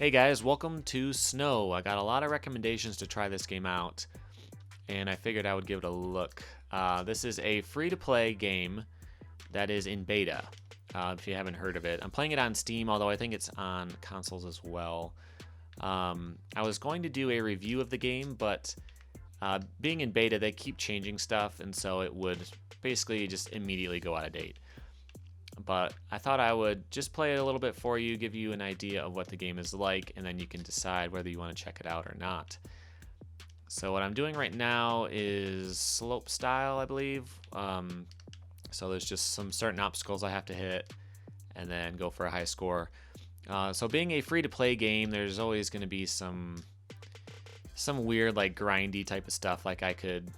Hey guys, welcome to Snow. I got a lot of recommendations to try this game out, and I figured I would give it a look. This is a free-to-play game that is in beta, if you haven't heard of it. I'm playing it on Steam, although I think it's on consoles as well. I was going to do a review of the game, but being in beta, they keep changing stuff, and so it would basically just immediately go out of date. But I thought I would just play it a little bit for you, give you an idea of what the game is like, and then you can decide whether you want to check it out or not. So what I'm doing right now is slope style, I believe. So there's just some certain obstacles I have to hit and then go for a high score. So being a free-to-play game, there's always going to be some weird, like, grindy type of stuff. Like I could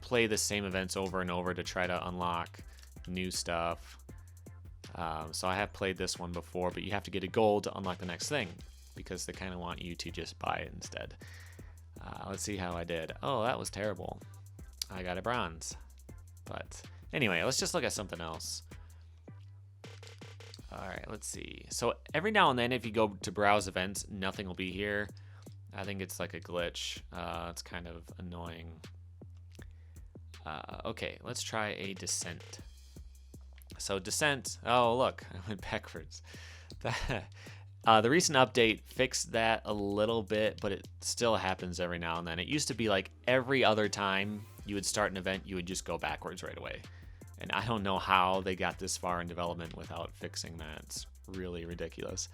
play the same events over and over to try to unlock new stuff. So I have played this one before, but you have to get a gold to unlock the next thing because they kind of want you to just buy it instead. Let's see how I did. Oh, that was terrible. I got a bronze. But anyway, let's just look at something else. All right, let's see. So every now and then, if you go to browse events, nothing will be here. I think it's like a glitch. It's kind of annoying. Okay, let's try a descent. So descent, oh look, I went backwards. The recent update fixed that a little bit, but it still happens every now and then. It used to be like every other time you would start an event, you would just go backwards right away. And I don't know how they got this far in development without fixing that. It's really ridiculous.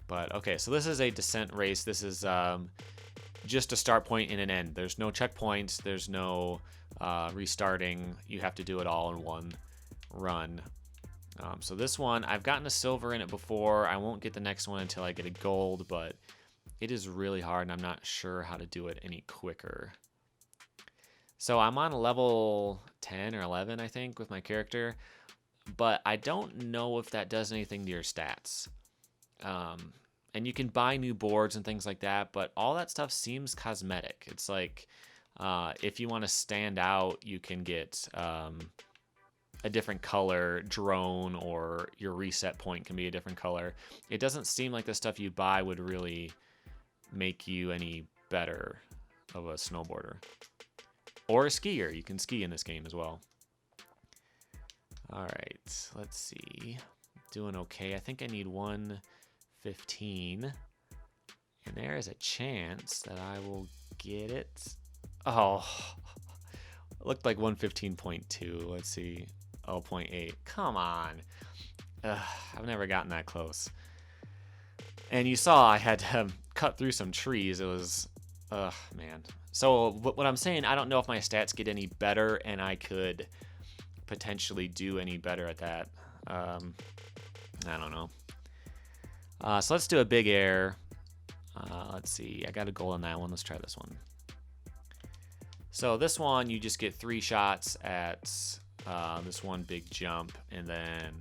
But okay, so this is a descent race. This is just a start point and an end. There's no checkpoints, there's no restarting. You have to do it all in one run. So this one, I've gotten a silver in it before. I won't get the next one until I get a gold, but it is really hard and I'm not sure how to do it any quicker. So I'm on level 10 or 11, I think, with my character, but I don't know if that does anything to your stats. And you can buy new boards and things like that, but all that stuff seems cosmetic. It's like if you want to stand out, you can get a different color drone, or your reset point can be a different color. It doesn't seem like the stuff you buy would really make you any better of a snowboarder. Or a skier. You can ski in this game as well. Alright, let's see. Doing okay. I think I need 115. And there is a chance that I will get it. Oh, it looked like 115.2. Let's see. Oh, 0.8. Come on. I've never gotten that close. And you saw I had to cut through some trees. It was, man. So what I'm saying, I don't know if my stats get any better and I could potentially do any better at that. I don't know. So let's do a big air. Let's see. I got a goal on that one. Let's try this one. So this one, you just get 3 shots at this one big jump and then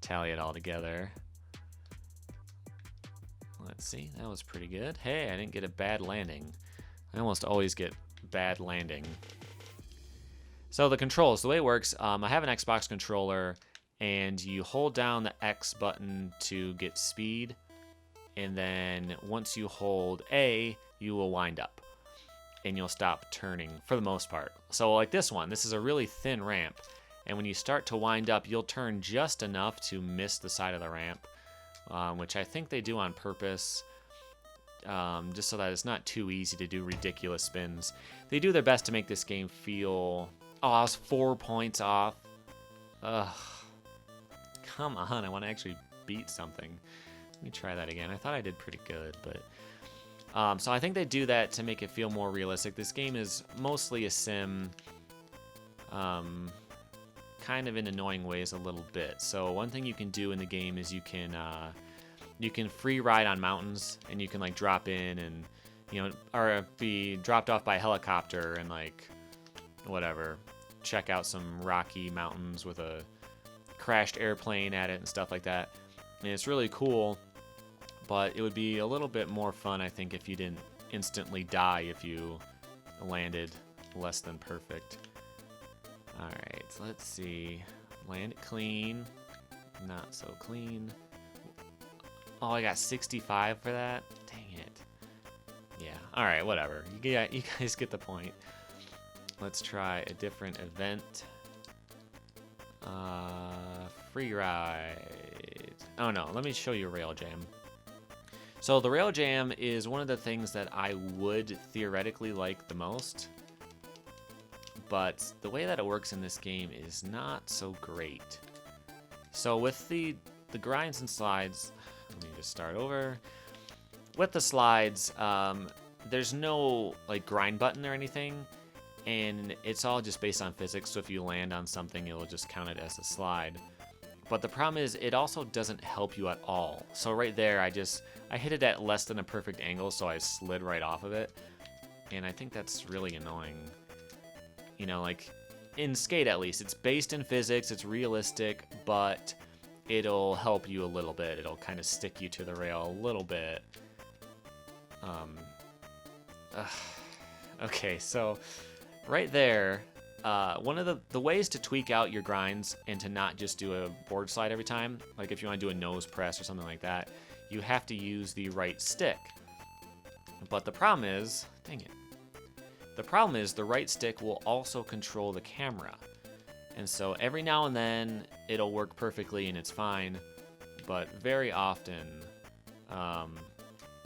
tally it all together. Let's see, that was pretty good. Hey, I didn't get a bad landing. I almost always get bad landing. So the controls, the way it works, I have an Xbox controller, and you hold down the X button to get speed, and then once you hold A, you will wind up and you'll stop turning for the most part. So like this one, this is a really thin ramp, and when you start to wind up, you'll turn just enough to miss the side of the ramp, which I think they do on purpose, just so that it's not too easy to do ridiculous spins. They do their best to make this game feel... Oh, I was 4 points off. Ugh. Come on, I want to actually beat something. Let me try that again. I thought I did pretty good, but... so I think they do that to make it feel more realistic. This game is mostly a sim, kind of in annoying ways a little bit. So one thing you can do in the game is you can free ride on mountains, and you can like drop in and, you know, or be dropped off by a helicopter and like whatever, check out some rocky mountains with a crashed airplane at it and stuff like that. And it's really cool. But it would be a little bit more fun, I think, if you didn't instantly die if you landed less than perfect. Alright, so let's see. Land it clean. Not so clean. Oh, I got 65 for that? Dang it. Yeah, alright, whatever. You guys get the point. Let's try a different event. Free ride. Oh no, let me show you Rail Jam. So the Rail Jam is one of the things that I would theoretically like the most. But the way that it works in this game is not so great. So with the grinds and slides, let me just start over. With the slides, there's no like grind button or anything, and it's all just based on physics. So if you land on something, it'll just count it as a slide. But the problem is, it also doesn't help you at all. So right there, I hit it at less than a perfect angle, so I slid right off of it, and I think that's really annoying. You know, like in Skate at least, it's based in physics, it's realistic, but it'll help you a little bit. It'll kind of stick you to the rail a little bit. Okay, so right there, one of the ways to tweak out your grinds and to not just do a board slide every time, like if you want to do a nose press or something like that, you have to use the right stick. But the problem is, dang it, the problem is the right stick will also control the camera. And so every now and then it'll work perfectly and it's fine, but very often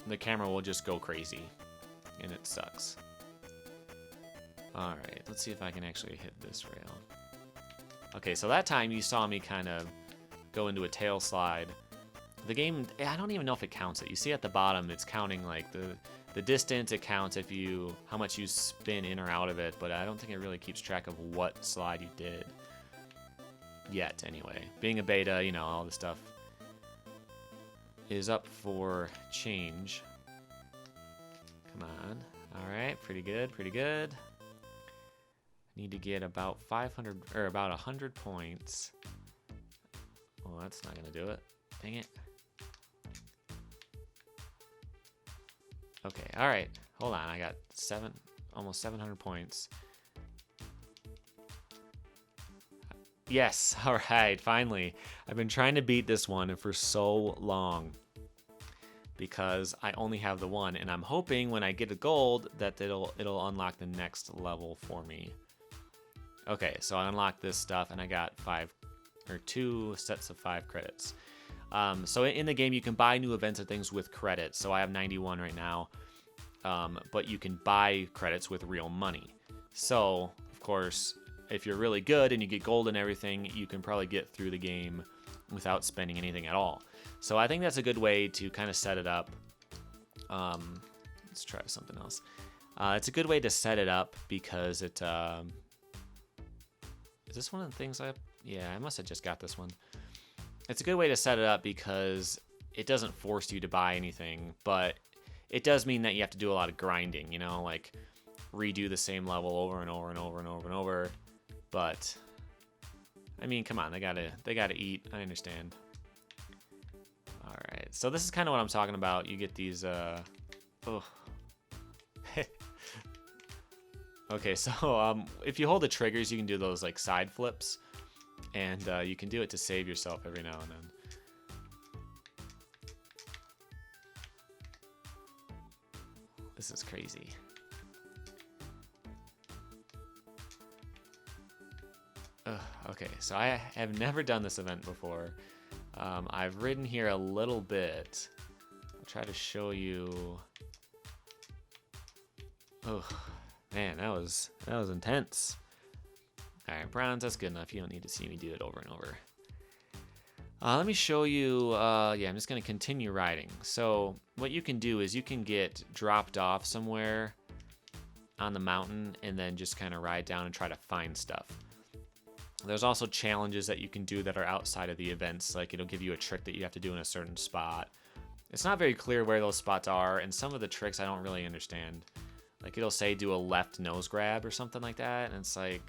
the camera will just go crazy and it sucks. Alright, let's see if I can actually hit this rail. Okay, so that time you saw me kind of go into a tail slide. The game, I don't even know if it counts it. You see at the bottom, it's counting like the distance. It counts if how much you spin in or out of it, but I don't think it really keeps track of what slide you did. Yet, anyway. Being a beta, you know, all this stuff is up for change. Come on. Alright, pretty good, pretty good. Need to get about 500, or about 100 points. Oh, that's not gonna do it. Dang it. Okay, alright. Hold on, I got almost 700 points. Yes, alright, finally. I've been trying to beat this one for so long because I only have the one, and I'm hoping when I get a gold that it'll unlock the next level for me. Okay, so I unlocked this stuff and I got 2 sets of 5 credits. So in the game you can buy new events and things with credits. So I have 91 right now, but you can buy credits with real money. So of course, if you're really good and you get gold and everything, you can probably get through the game without spending anything at all. So I think that's a good way to kind of set it up. Let's try something else. It's a good way to set it up because it... Is this one of the things yeah, I must have just got this one. It's a good way to set it up because it doesn't force you to buy anything, but it does mean that you have to do a lot of grinding, you know, like redo the same level over and over and over and over and over. But I mean, come on, they gotta eat. I understand. All right, so this is kind of what I'm talking about. You get these. Okay, so if you hold the triggers, you can do those like side flips, and you can do it to save yourself every now and then. This is crazy. Okay, so I have never done this event before. I've ridden here a little bit. I'll try to show you. Oh, man, that was intense. All right, bronze, that's good enough. You don't need to see me do it over and over. Let me show you. Yeah, I'm just gonna continue riding. So what you can do is you can get dropped off somewhere on the mountain and then just kind of ride down and try to find stuff. There's also challenges that you can do that are outside of the events, like it'll give you a trick that you have to do in a certain spot. It's not very clear where those spots are, and some of the tricks I don't really understand. Like it'll say do a left nose grab or something like that, and it's like,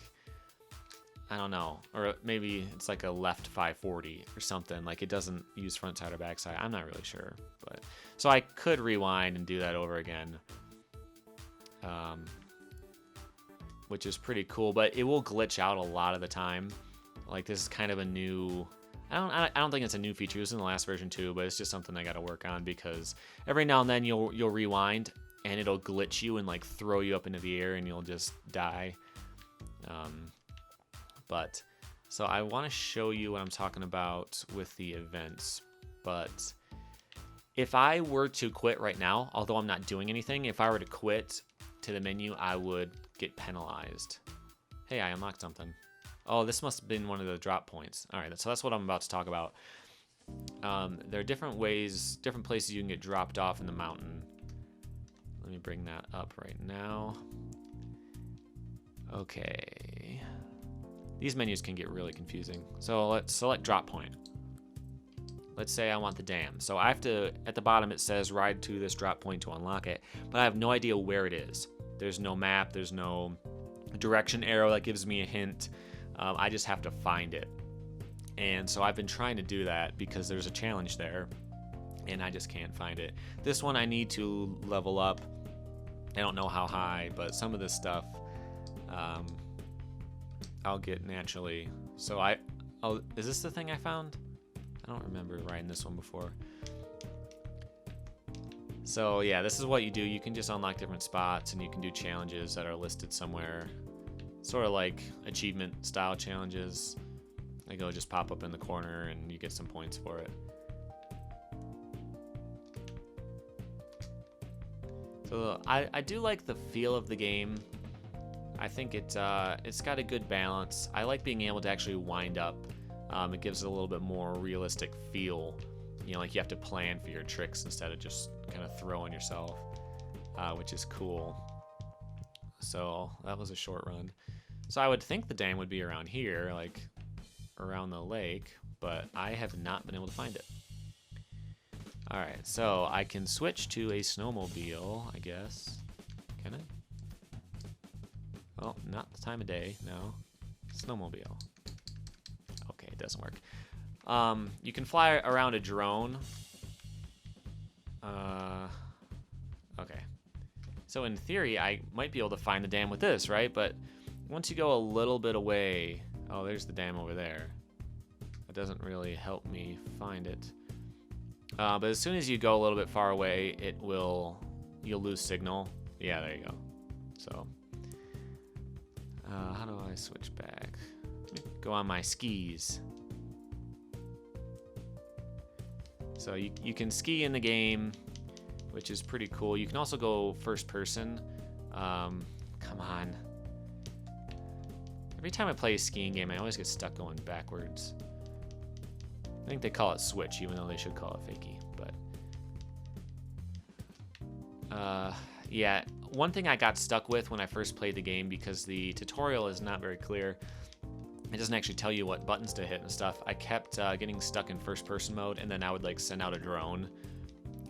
I don't know. Or maybe it's like a left 540 or something. Like it doesn't use front side or back side. I'm not really sure. But so I could rewind and do that over again. Which is pretty cool, but it will glitch out a lot of the time. Like this is kind of a new I don't think it's a new feature. It was in the last version too, but it's just something I got to work on because every now and then you'll rewind and it'll glitch you and like throw you up into the air and you'll just die. But so I want to show you what I'm talking about with the events. But if I were to quit right now, although I'm not doing anything, if I were to quit to the menu, I would get penalized. Hey, I unlocked something. Oh, this must have been one of the drop points. All right, so that's what I'm about to talk about. There are different ways, different places you can get dropped off in the mountain. Let me bring that up right now. Okay. These menus can get really confusing. So let's select drop point. Let's say I want the dam. So I have to, at the bottom it says ride to this drop point to unlock it, but I have no idea where it is. There's no map, there's no direction arrow that gives me a hint. I just have to find it. And so I've been trying to do that because there's a challenge there and I just can't find it. This one I need to level up. I don't know how high, but some of this stuff I'll get naturally. So is this the thing I found? I don't remember riding this one before. So yeah, this is what you do. You can just unlock different spots and you can do challenges that are listed somewhere. Sort of like achievement style challenges. They go just pop up in the corner and you get some points for it. So I do like the feel of the game. I think it's got a good balance. I like being able to actually wind up. It gives it a little bit more realistic feel. You know, like you have to plan for your tricks instead of just kind of throwing yourself, which is cool. So that was a short run. So I would think the dam would be around here, like around the lake, but I have not been able to find it. All right, so I can switch to a snowmobile, I guess. Can I? Well, not the time of day, no. Snowmobile. Okay, it doesn't work. You can fly around a drone. Okay. So in theory, I might be able to find the dam with this, right? But once you go a little bit away, oh, there's the dam over there. That doesn't really help me find it. But as soon as you go a little bit far away, you'll lose signal. Yeah, there you go. So, how do I switch back? Go on my skis. So you can ski in the game, which is pretty cool. You can also go first person. Come on. Every time I play a skiing game, I always get stuck going backwards. I think they call it switch, even though they should call it fakie. But yeah, one thing I got stuck with when I first played the game, because the tutorial is not very clear, it doesn't actually tell you what buttons to hit and stuff. I kept getting stuck in first person mode, and then I would like send out a drone,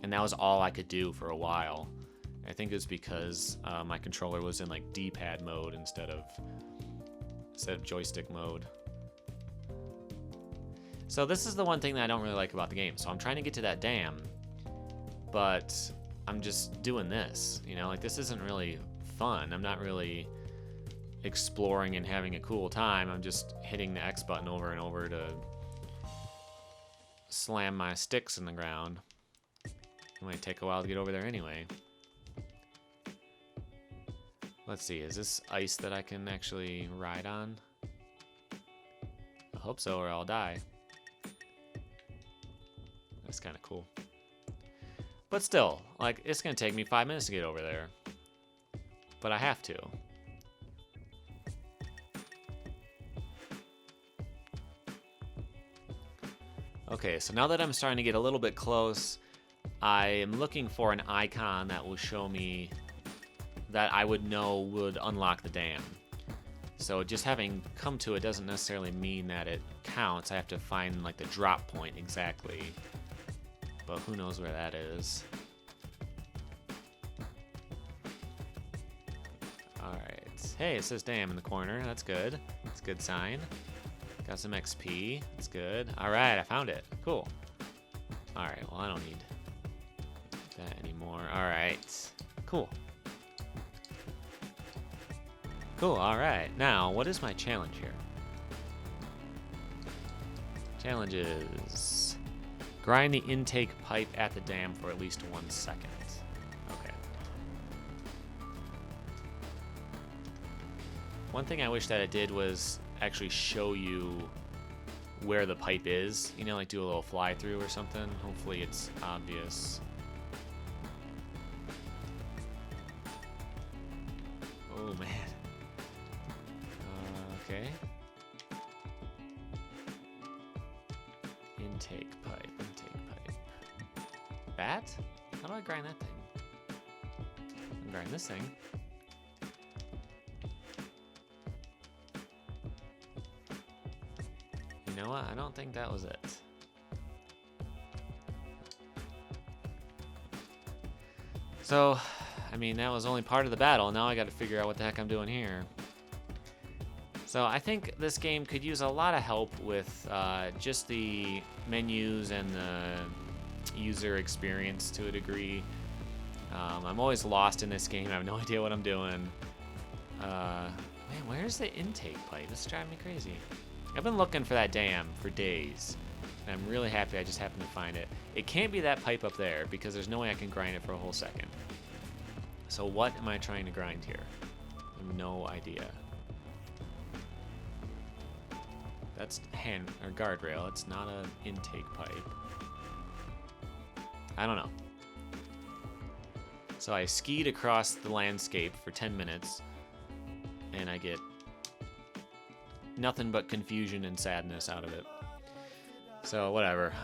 and that was all I could do for a while. I think it was because my controller was in like D-pad mode instead of joystick mode. So this is the one thing that I don't really like about the game. So I'm trying to get to that dam, but I'm just doing this, you know, like this isn't really fun. I'm not really exploring and having a cool time. I'm just hitting the X button over and over to slam my sticks in the ground. It might take a while to get over there anyway. Let's see, is this ice that I can actually ride on? I hope so, or I'll die. That's kind of cool. But still, like, it's gonna take me 5 minutes to get over there. But I have to. Okay, so now that I'm starting to get a little bit close, I am looking for an icon that will show me that I would know would unlock the dam. So just having come to it doesn't necessarily mean that it counts. I have to find like the drop point exactly. But who knows where that is. Alright. Hey, it says dam in the corner. That's good. That's a good sign. Got some XP. That's good. Alright, I found it. Cool. Alright, well I don't need that anymore. Alright. Cool. Cool, alright. Now, what is my challenge here? Challenges. Grind the intake pipe at the dam for at least 1 second. Okay. One thing I wish that it did was actually show you where the pipe is. You know, like do a little fly through or something. Hopefully it's obvious. Oh man. Okay. Intake pipe. That? How do I grind that thing? I can grind this thing. You know what? I don't think that was it. So, I mean, that was only part of the battle. Now I got to figure out what the heck I'm doing here. So I think this game could use a lot of help with just the menus and the user experience to a degree. I'm always lost in this game. I have no idea what I'm doing. Man, where's the intake pipe? This is driving me crazy. I've been looking for that dam for days, and I'm really happy I just happened to find it. It can't be that pipe up there because there's no way I can grind it for a whole second. So what am I trying to grind here? I have no idea. That's hand or guardrail. It's not an intake pipe. I don't know. So I skied across the landscape for 10 minutes, and I get nothing but confusion and sadness out of it. So whatever.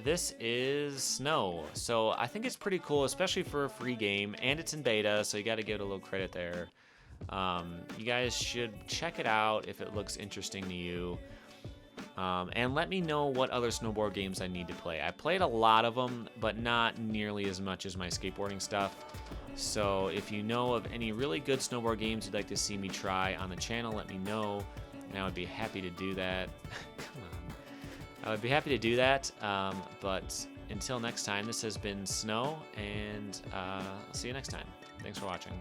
This is Snow. So I think it's pretty cool, especially for a free game, and it's in beta, so you got to give it a little credit there. You guys should check it out if it looks interesting to you. And let me know what other snowboard games I need to play. I played a lot of them, but not nearly as much as my skateboarding stuff. So if you know of any really good snowboard games you'd like to see me try on the channel, let me know, and I would be happy to do that. Come on. I would be happy to do that, but until next time, this has been Snow, and I'll see you next time. Thanks for watching.